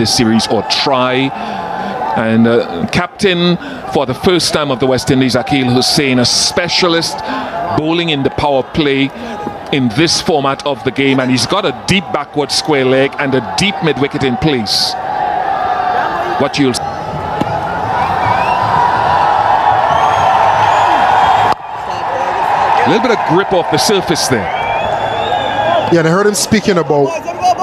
this series or try. And captain for the first time of the West Indies, Akeal Hosein, a specialist bowling in the power play in this format of the game, and he's got a deep backward square leg and a deep mid-wicket in place. What you'll a little bit of grip off the surface there. Yeah, and I heard him speaking about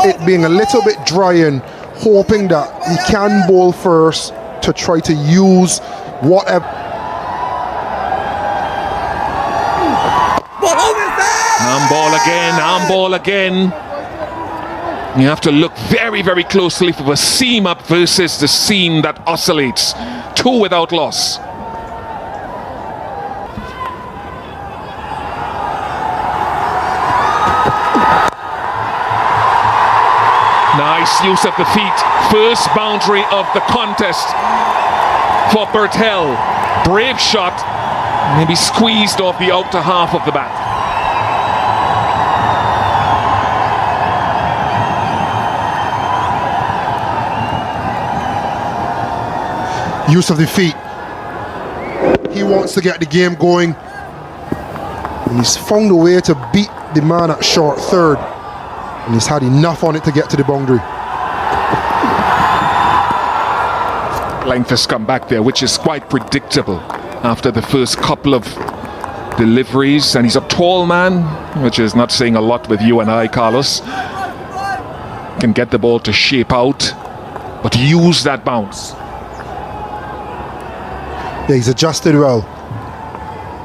it being a little bit dry and hoping that he can bowl first to try to use whatever. Arm ball again. You have to look very, very closely for the seam up versus the seam that oscillates. 2 without loss. Nice use of the feet. First boundary of the contest for Bertel. Brave shot. Maybe squeezed off the outer half of the bat. Use of the feet. He wants to get the game going. And he's found a way to beat the man at short third. And he's had enough on it to get to the boundary. Length has come back there, which is quite predictable after the first couple of deliveries. And he's a tall man, which is not saying a lot with you and I, Carlos. Can get the ball to shape out, but use that bounce. Yeah, he's adjusted well.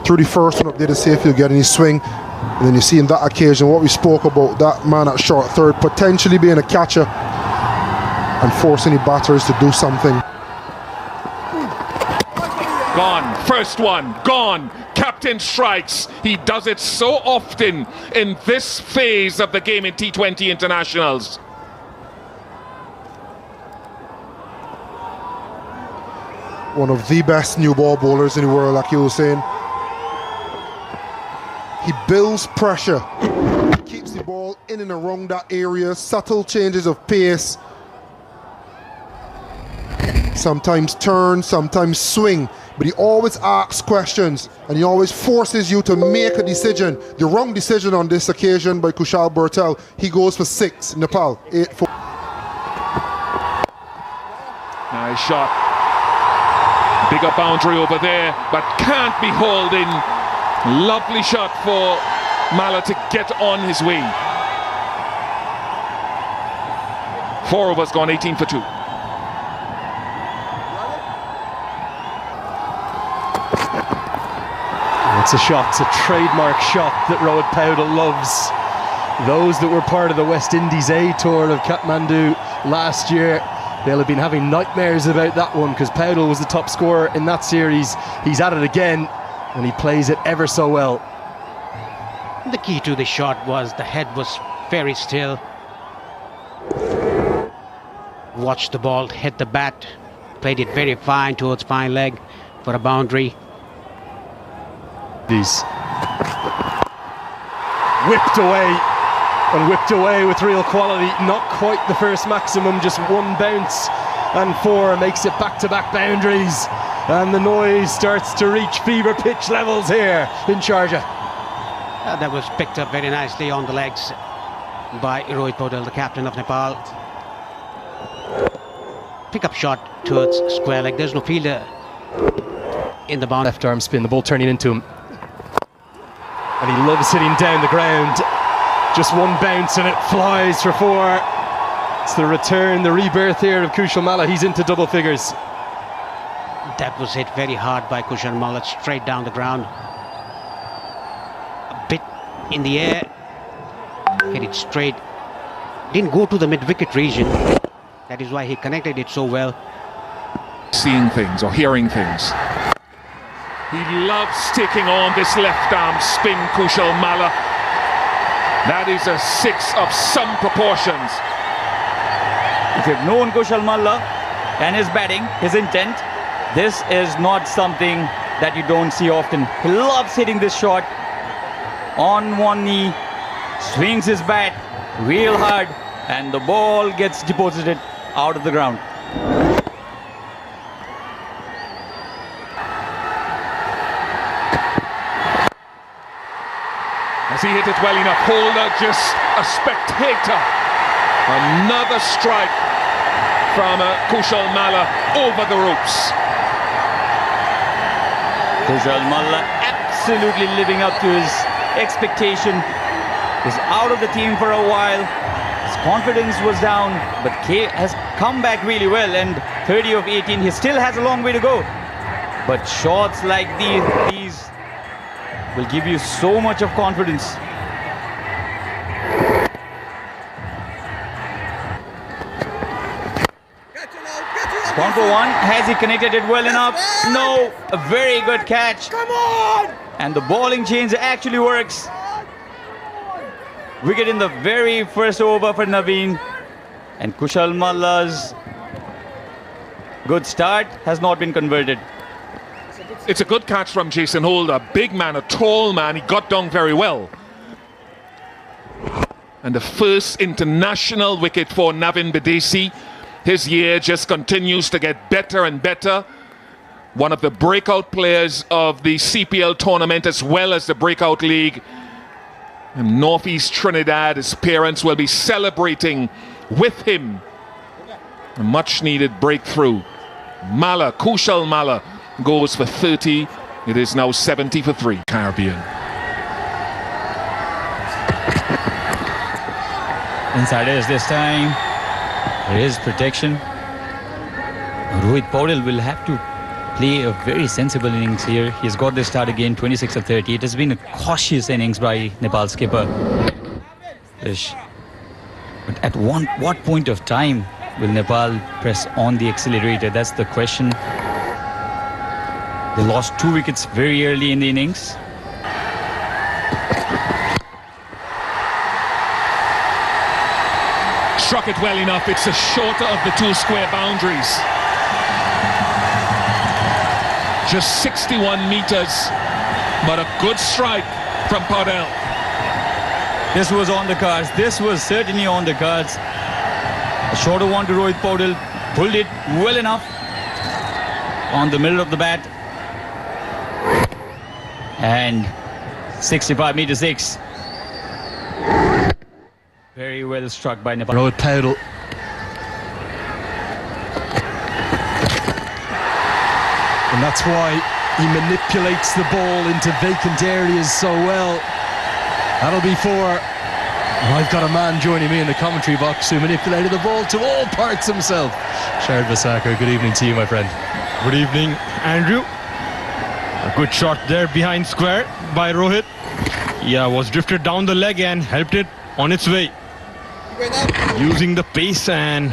Through the first one up there to see if he'll get any swing. And then you see in that occasion what we spoke about, that man at short third potentially being a catcher and forcing the batters to do something. Gone. First one. Gone. Captain strikes. He does it so often in this phase of the game in T20 internationals. One of the best new ball bowlers in the world, like you were saying. He builds pressure, keeps the ball in and around that area, subtle changes of pace. Sometimes turn, sometimes swing, but he always asks questions and he always forces you to make a decision. The wrong decision on this occasion by Kushal Bertel. He goes for 6, Nepal, 8-4. Nice shot. Bigger boundary over there, but can't be hauled in. Lovely shot for Malla to get on his way. 4 overs gone, 18 for 2. It's a shot, it's a trademark shot that Rohit Paudel loves. Those that were part of the West Indies A tour of Kathmandu last year, they'll have been having nightmares about that one because Paudel was the top scorer in that series. He's at it again and he plays it ever so well. The key to the shot was the head was very still. Watched the ball hit the bat, played it very fine towards fine leg for a boundary. These whipped away with real quality. Not quite the first maximum, just 1 bounce and 4 makes it back-to-back boundaries, and the noise starts to reach fever pitch levels here in Sharjah. That was picked up very nicely on the legs by Rohit Paudel, the captain of Nepal. Pick-up shot towards square leg. There's no fielder in the boundary. Left arm spin, the ball turning into him, and he loves hitting down the ground. Just 1 bounce and it flies for 4. It's the return, the rebirth here of Kushal Malla. He's into double figures. That was hit very hard by Kushal Malla, straight down the ground. A bit in the air. Hit it straight. Didn't go to the mid-wicket region. That is why he connected it so well. Seeing things or hearing things. He loves taking on this left arm spin, Kushal Malla. That is a 6 of some proportions. If you've known Kushal Malla and his batting, his intent, this is not something that you don't see often. He loves hitting this shot on one knee, swings his bat real hard, and the ball gets deposited out of the ground. Has he hit it well enough? Holder just a spectator. Another strike from Kushal Malla over the ropes. Kushal Malla absolutely living up to his expectation. He's out of the team for a while. His confidence was down, but K has come back really well, and 30 of 18, he still has a long way to go. But shots like these will give you so much of confidence. Gone for one. Has he connected it well enough? No. A very good catch. Come on! And the bowling change actually works. Wicket in the very first over for Naveen. And Kushal Malla's good start has not been converted. It's a good catch from Jason Holder. Big man, a tall man. He got down very well. And the first international wicket for Navin Bidesi. His year just continues to get better and better. One of the breakout players of the CPL tournament as well as the Breakout League. In Northeast Trinidad, his parents will be celebrating with him. A much needed breakthrough. Malla, Kushal Malla, goes for 30. It is now 70 for 3. Caribbean. Inside edge this time. There is protection. Rohit Paudel will have to play a very sensible innings here. He's got the start again, 26 of 30. It has been a cautious innings by Nepal skipper. But at what point of time will Nepal press on the accelerator? That's the question. They lost 2 wickets very early in the innings. Struck it well enough. It's the shorter of the 2 square boundaries. Just 61 meters, but a good strike from Paudel. This was on the cards. This was certainly on the cards. A shorter one to Rohit Paudel. Pulled it well enough on the middle of the bat. And 65 meter 6. Very well struck by Nepal. Rohit Paudel. And that's why he manipulates the ball into vacant areas so well. That'll be 4. And I've got a man joining me in the commentary box who manipulated the ball to all parts himself. Shard Vasakar, good evening to you, my friend. Good evening, Andrew. A good shot there behind square by Rohit. Yeah, was drifted down the leg and helped it on its way. Using the pace and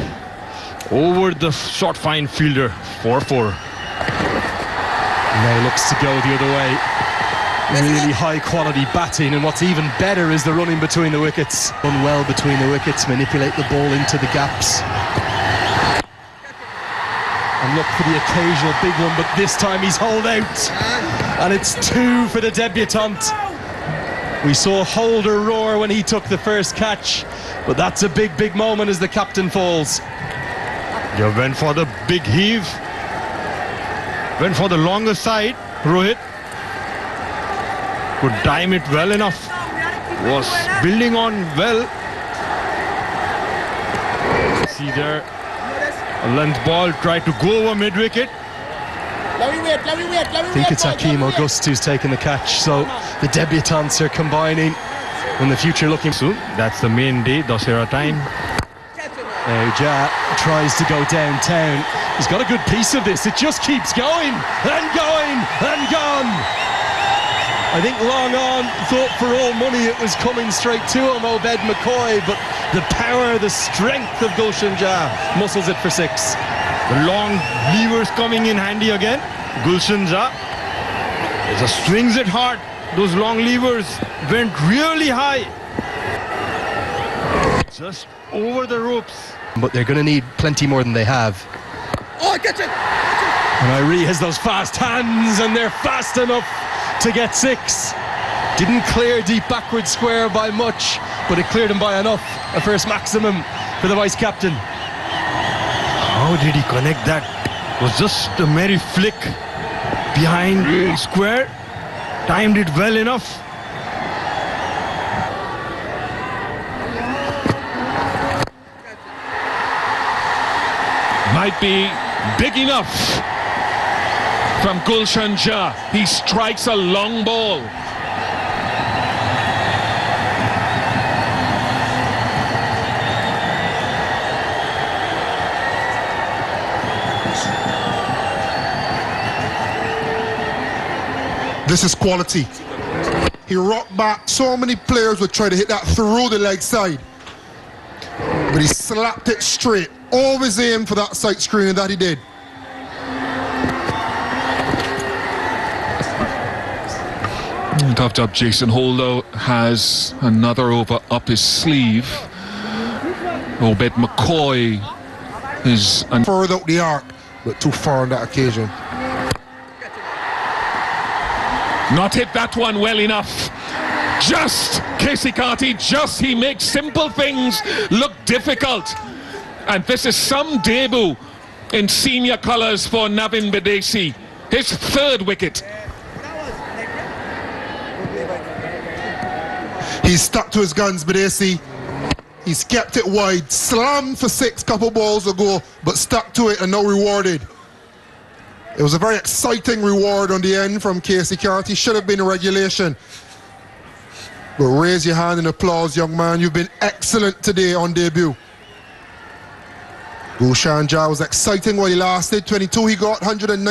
over the short fine fielder, 4-4. Now looks to go the other way. Really high quality batting, and what's even better is the running between the wickets. Run well between the wickets, manipulate the ball into the gaps. And look for the occasional big one, but this time he's holed out. And it's 2 for the debutant. We saw Holder roar when he took the first catch, but that's a big, big moment as the captain falls. They went for the big heave. Went for the longer side, Rohit. Could time it well enough. Was building on well. See there, a length ball tried to go over mid-wicket. I think it's Hakeem August who's taken the catch, so the debutants are combining in the future looking Soon, that's the main day, Dussehra time. Now Ja tries to go downtown. He's got a good piece of this. It just keeps going and going and gone. I think long on thought for all money it was coming straight to him, Obed McCoy, but the power, the strength of Gulshan Ja muscles it for 6. The long levers coming in handy again. Gulshan Ja just swings it hard. Those long levers went really high. Just over the ropes. But they're going to need plenty more than they have. Oh, get it! And Irie has those fast hands, and they're fast enough to get 6. Didn't clear deep backward square by much, but it cleared him by enough. A first maximum for the vice captain. How did he connect that? It was just a merry flick behind square. Timed it well enough. Might be big enough from Gulshan Jah. He strikes a long ball. This is quality. He rocked back. So many players would try to hit that through the leg side, but he slapped it straight. Always aim for that side screen, and that he did. Tough job. Jason Holder has another over up his sleeve. Obed McCoy is Further out the arc, but too far on that occasion. not hit that one well enough. Just Casey Carty, he makes simple things look difficult. And this is some debut in senior colours for Navin Bidesi. His third wicket. He's stuck to his guns, Bidesi. He's kept it wide, slammed for 6 couple balls ago, but stuck to it and now rewarded. It was a very exciting reward on the end from Casey Carty. Should have been a regulation. But raise your hand in applause, young man. You've been excellent today on debut. Gulshan Jah was exciting while he lasted. 22 he got, 190.